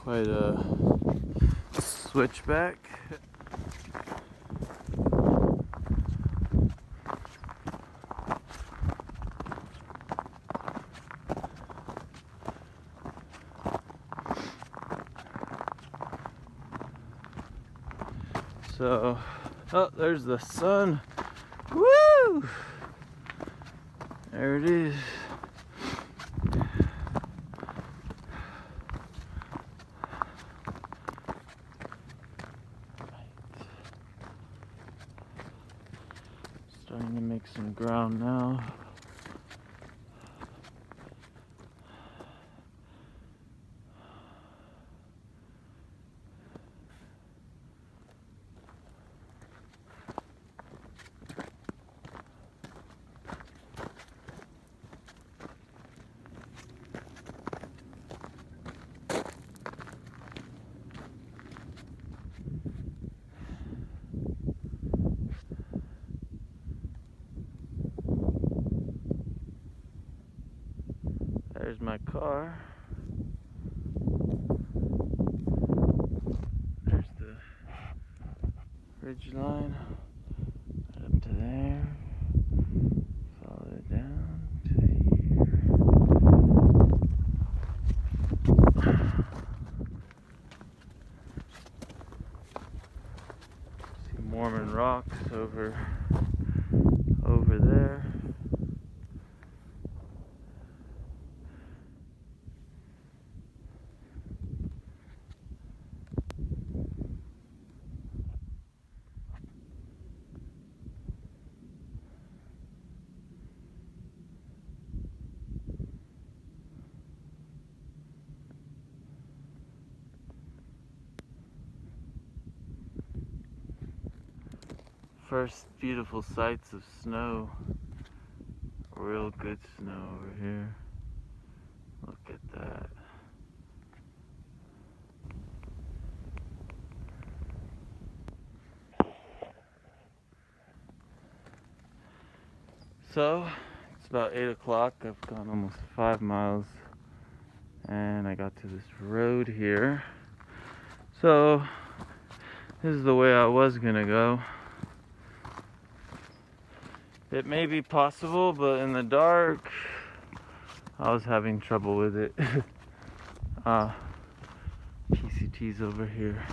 quite a switchback. So, oh, there's the sun. Woo! There it is. Starting to make some ground now. There's my car. There's the ridge line up to there. Follow it down to here. See Mormon rocks over there. First beautiful sights of snow. Real good snow over here. Look at that. So, it's about 8 o'clock. I've gone almost 5 miles and I got to this road here. So, this is the way I was gonna go. It may be possible, but in the dark, I was having trouble with it. PCT's over here.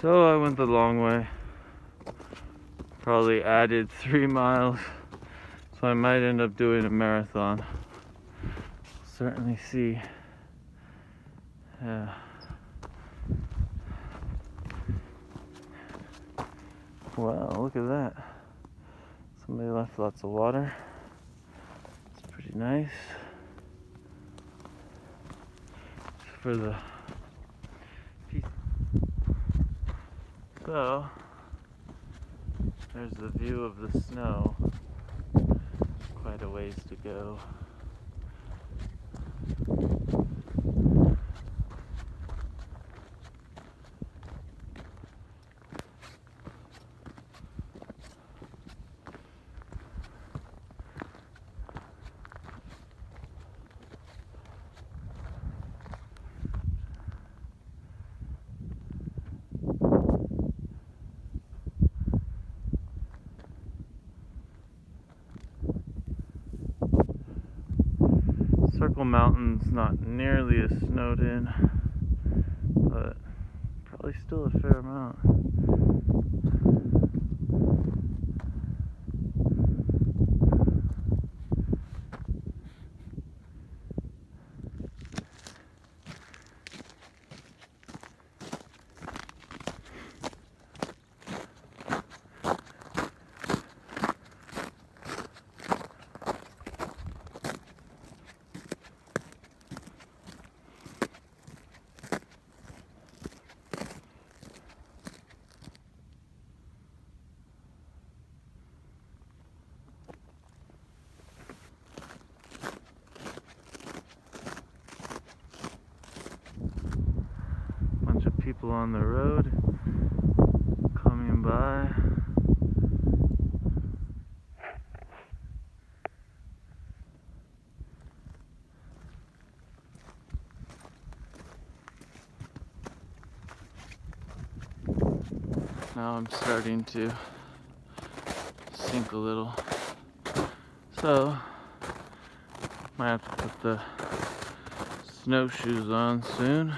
So I went the long way. Probably added 3 miles. So I might end up doing a marathon. Certainly see. Yeah. Wow, look at that. Somebody left lots of water. It's pretty nice. For the piece. So, there's the view of the snow. Quite a ways to go. Circle Mountain's not nearly as snowed in, but probably still a fair amount. People on the road coming by. Now I'm starting to sink a little. So, might have to put the snowshoes on soon.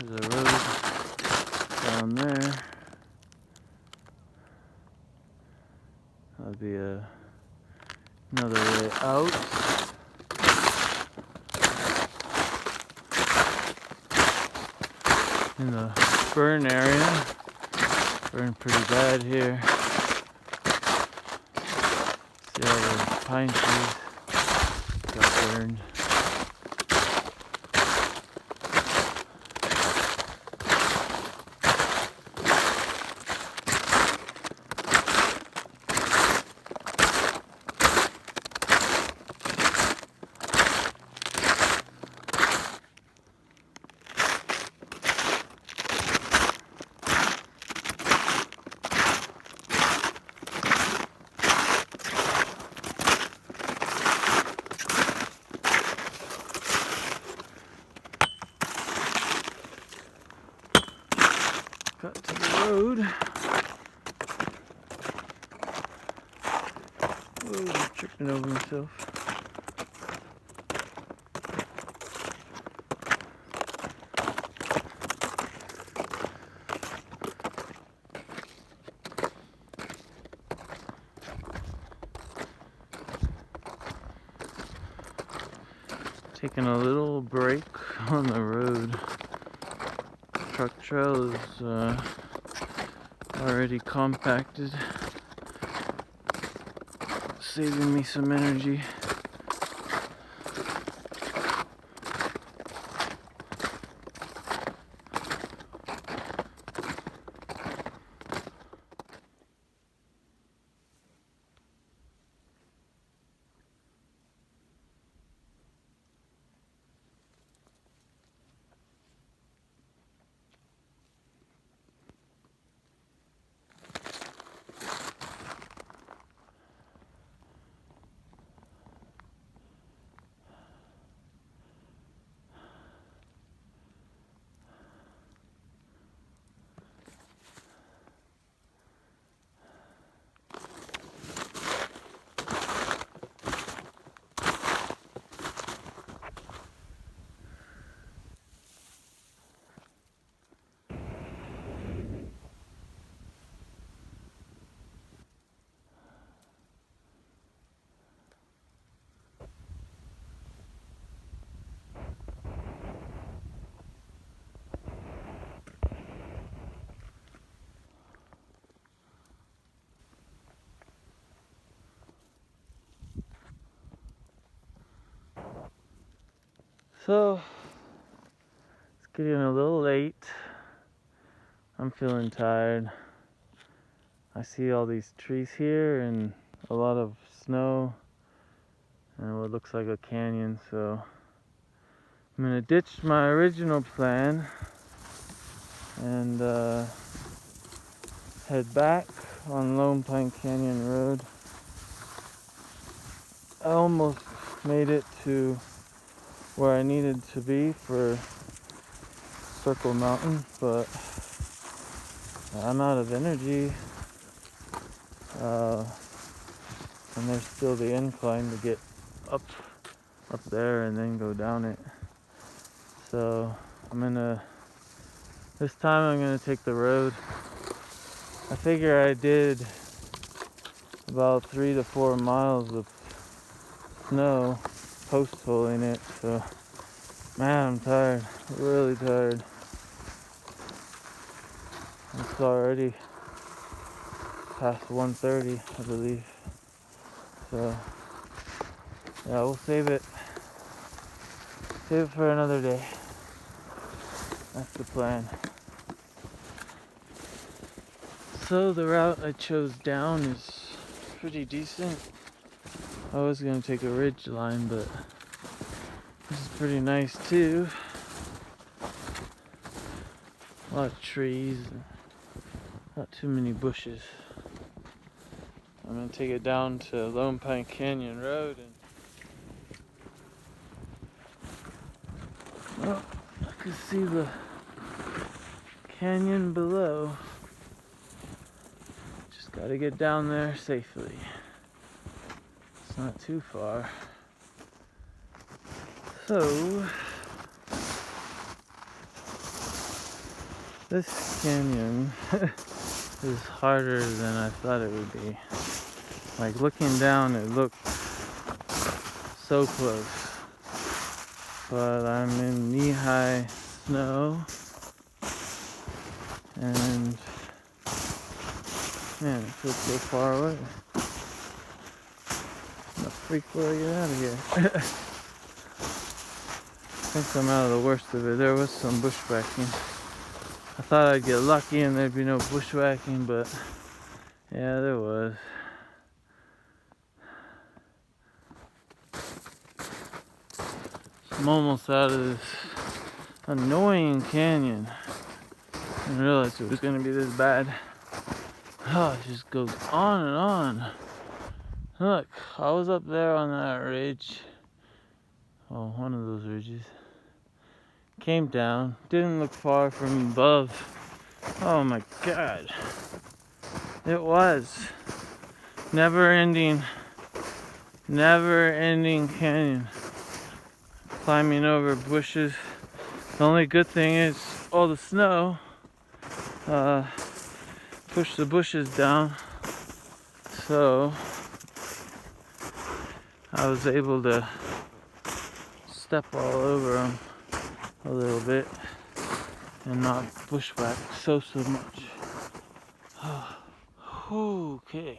There's a road down there. That'll be another way out. In the burn area. Burned pretty bad here. See all the pine trees got burned. Got to the road. Oh, he's tripping over himself. Taking a little break on the road. Truck trail is already compacted, saving me some energy. So, it's getting a little late. I'm feeling tired. I see all these trees here and a lot of snow and what looks like a canyon, so I'm gonna ditch my original plan and head back on Lone Pine Canyon Road. I almost made it to where I needed to be for Circle Mountain, but I'm out of energy, and there's still the incline to get up there and then go down it. So this time I'm gonna take the road. I figure I did about 3 to 4 miles of snow post holing it, so man, I'm tired, really tired. It's already past 1:30, I believe. So yeah, we'll save it for another day. That's the plan. So the route I chose down is pretty decent. I was gonna take a ridge line, but this is pretty nice too. A lot of trees, and not too many bushes. I'm gonna take it down to Lone Pine Canyon Road, and oh, I can see the canyon below. Just gotta get down there safely. It's not too far. So this canyon is harder than I thought it would be. Like, looking down, it looked so close, but I'm in knee-high snow, and man, it feels so far away. I'm a freak before I get out of here. I think I'm out of the worst of it. There was some bushwhacking. I thought I'd get lucky and there'd be no bushwhacking, but yeah, there was. I'm almost out of this annoying canyon. I didn't realize it was going to be this bad. Oh, it just goes on and on. Look, I was up there on that ridge. Oh, one of those ridges. Came down, didn't look far from above. Oh my God. It was never ending canyon. Climbing over bushes. The only good thing is all the snow pushed the bushes down, so I was able to step all over them a little bit and not bushwhack so much. Okay.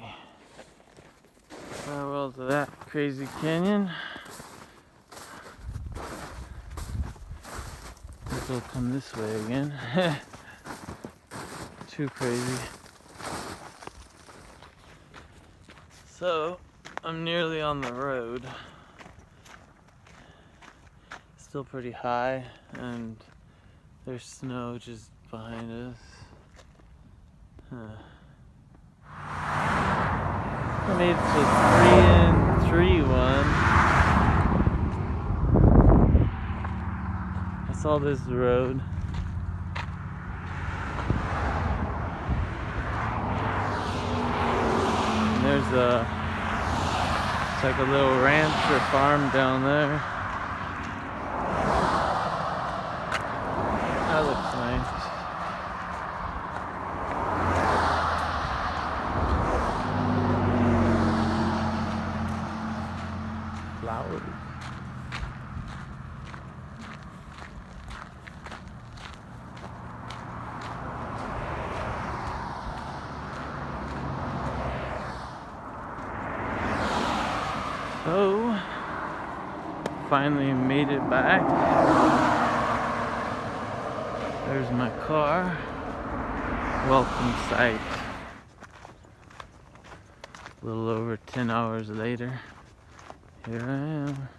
Farewell to that crazy canyon. Guess I'll come this way again. Too crazy. So, I'm nearly on the road. Still pretty high, and there's snow just behind us. I made it to 3-3-1. I saw this road. And there's it's like a little ranch or farm down there. That looks nice. Flowers. So, finally made it back. There's my car. Welcome sight. A little over 10 hours later, here I am.